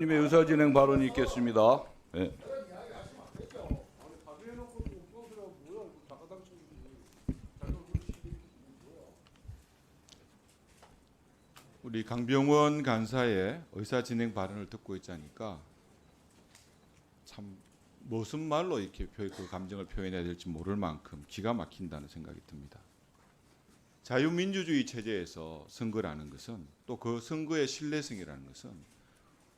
님의 의사진행 발언이 있겠습니다. 네. 우리 강병원 간사의 의사진행 발언을 듣고 있자니까 참 무슨 말로 이렇게 그 감정을 표현해야 될지 모를 만큼 기가 막힌다는 생각이 듭니다. 자유민주주의 체제에서 선거라는 것은 또 그 선거의 신뢰성이라는 것은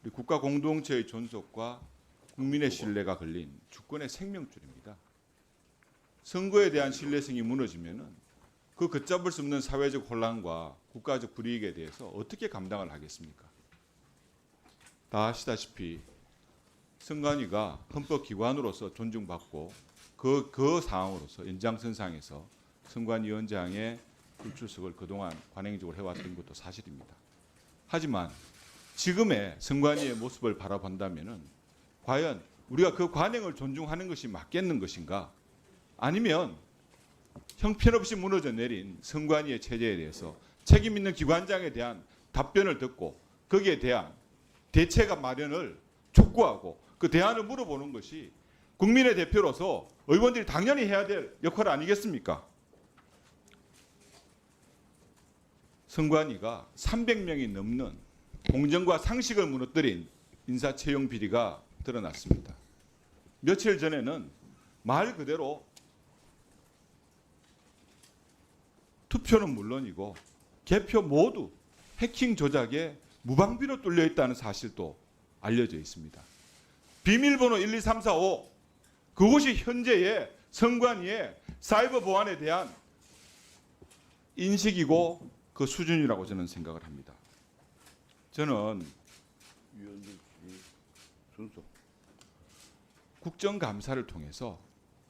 우리 국가 공동체의 존속과 국민의 신뢰가 걸린 주권의 생명줄입니다. 선거에 대한 신뢰성이 무너지면은 그 걷잡을 수 없는 사회적 혼란과 국가적 불이익에 대해서 어떻게 감당을 하겠습니까? 다 아시다시피 선관위가 헌법기관으로서 존중받고 그 상황으로서 연장선상에서 선관위원장의 불출석을 그동안 관행적으로 해왔던 것도 사실입니다. 하지만 지금의 선관위의 모습을 바라본다면은 과연 우리가 그 관행을 존중하는 것이 맞겠는 것인가? 아니면 형편없이 무너져 내린 선관위의 체제에 대해서 책임 있는 기관장에 대한 답변을 듣고 거기에 대한 대책 마련을 촉구하고 그 대안을 물어보는 것이 국민의 대표로서 의원들이 당연히 해야 될 역할 아니겠습니까? 선관위가 300명이 넘는 공정과 상식을 무너뜨린 인사채용 비리가 드러났습니다. 며칠 전에는 말 그대로 투표는 물론이고 개표 모두 해킹 조작에 무방비로 뚫려 있다는 사실도 알려져 있습니다. 비밀번호 1, 2, 3, 4, 5 그것이 현재의 선관위의 사이버 보안에 대한 인식이고 그 수준이라고 저는 생각을 합니다. 저는 위원들 순서. 국정감사를 통해서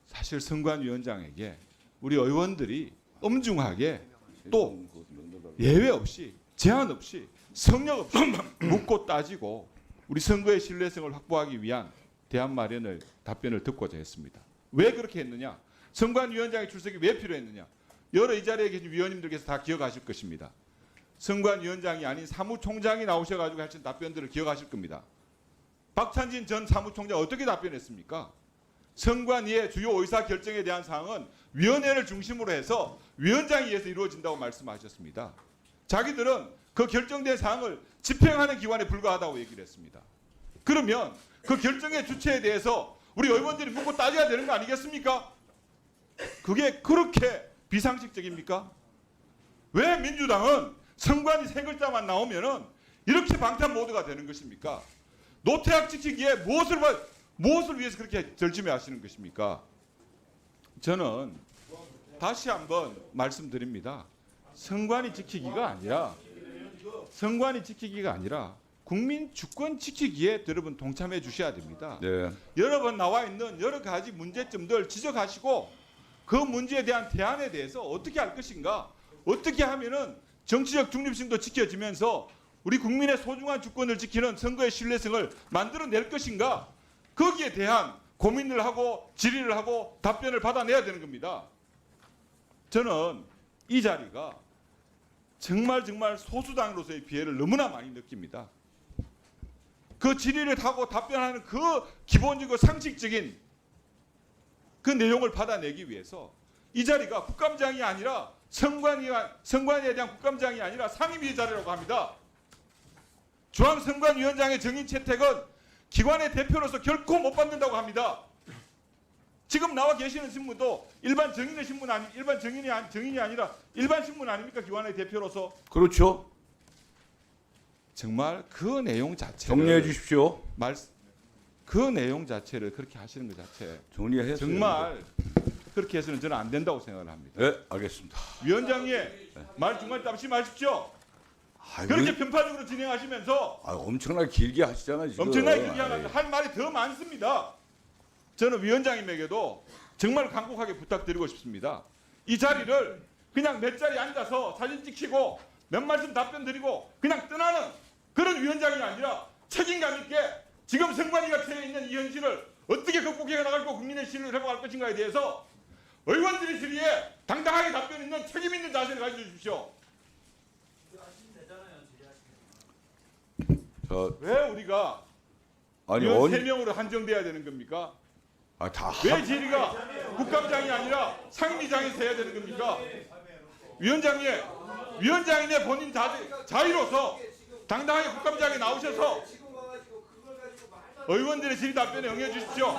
사실 선관위원장에게 우리 의원들이 엄중하게 또 예외 없이 제한 없이 성역 없이 묻고 따지고 우리 선거의 신뢰성을 확보하기 위한 대안 마련을 답변을 듣고자 했습니다. 왜 그렇게 했느냐? 선관위원장의 출석이 왜 필요했느냐? 여러 이 자리에 계신 위원님들께서 다 기억하실 것입니다. 선관위원장이 아닌 사무총장이 나오셔가지고 하신 답변들을 기억하실 겁니다. 박찬진 전 사무총장 어떻게 답변했습니까? 선관위의 주요 의사 결정에 대한 사항은 위원회를 중심으로 해서 위원장에 의해서 이루어진다고 말씀하셨습니다. 자기들은 그 결정된 사항을 집행하는 기관에 불과하다고 얘기를 했습니다. 그러면 그 결정의 주체에 대해서 우리 의원들이 묻고 따져야 되는 거 아니겠습니까? 그게 그렇게 비상식적입니까? 왜 민주당은 선관위 세 글자만 나오면은 이렇게 방탄 모드가 되는 것입니까? 노태학 지키기에 무엇을 위해서 그렇게 절침해 하시는 것입니까? 저는 다시 한번 말씀드립니다. 선관위 지키기가 아니라 국민 주권 지키기에 여러분 동참해 주셔야 됩니다. 네. 여러 번 나와 있는 여러 가지 문제점들 지적하시고 그 문제에 대한 대안에 대해서 어떻게 할 것인가, 어떻게 하면은 정치적 중립성도 지켜지면서 우리 국민의 소중한 주권을 지키는 선거의 신뢰성을 만들어낼 것인가, 거기에 대한 고민을 하고 질의를 하고 답변을 받아내야 되는 겁니다. 저는 이 자리가 정말 소수당으로서의 피해를 너무나 많이 느낍니다. 그 질의를 하고 답변하는 그 기본적이고 상식적인 그 내용을 받아내기 위해서 이 자리가 국감장이 아니라 선관위에 대한 국감장이 아니라 상임위 자리라고 합니다. 중앙선관위원장의 정인 채택은 기관의 대표로서 결코 못 받는다고 합니다. 지금 나와 계시는 신문도 일반 정인의 신문 일반 정인이 아니라 일반 신문 아닙니까? 기관의 대표로서. 그렇죠. 정말 그 내용 자체를 정리해 주십시오. 그 내용 자체를 그렇게 하시는 것 자체 정리해서 정말 그렇게 해서는 저는 안 된다고 생각을 합니다. 네, 알겠습니다. 위원장님 말 중간에 잠시 마십시오. 그렇게 편파적으로 진행하시면서 엄청나게 길게 하시잖아요. 지금. 엄청나게 길게 하는데 할 말이 더 많습니다. 저는 위원장님에게도 정말 간곡하게 부탁드리고 싶습니다. 이 자리를 그냥 몇 자리에 앉아서 사진 찍히고 몇 말씀 답변 드리고 그냥 떠나는 그런 위원장이 아니라 책임감 있게 지금 선관위가 처해 있는 이 현실을 어떻게 극복해 나가고 국민의 신뢰를 회복할 것인가에 대해서 의원들의 질의에 당당하게 답변 있는 책임 있는 자세를 가져주십시오. 왜 우리가 아니 위원 언 3명으로 한정돼야 되는 겁니까? 다 왜 질의가 국감장이 아니라 상임위장에서 해야 되는 겁니까? 위원장님의 본인 자유로서 당당하게 국감장에 나오셔서 의원들의 질의 답변에 응해 주십시오.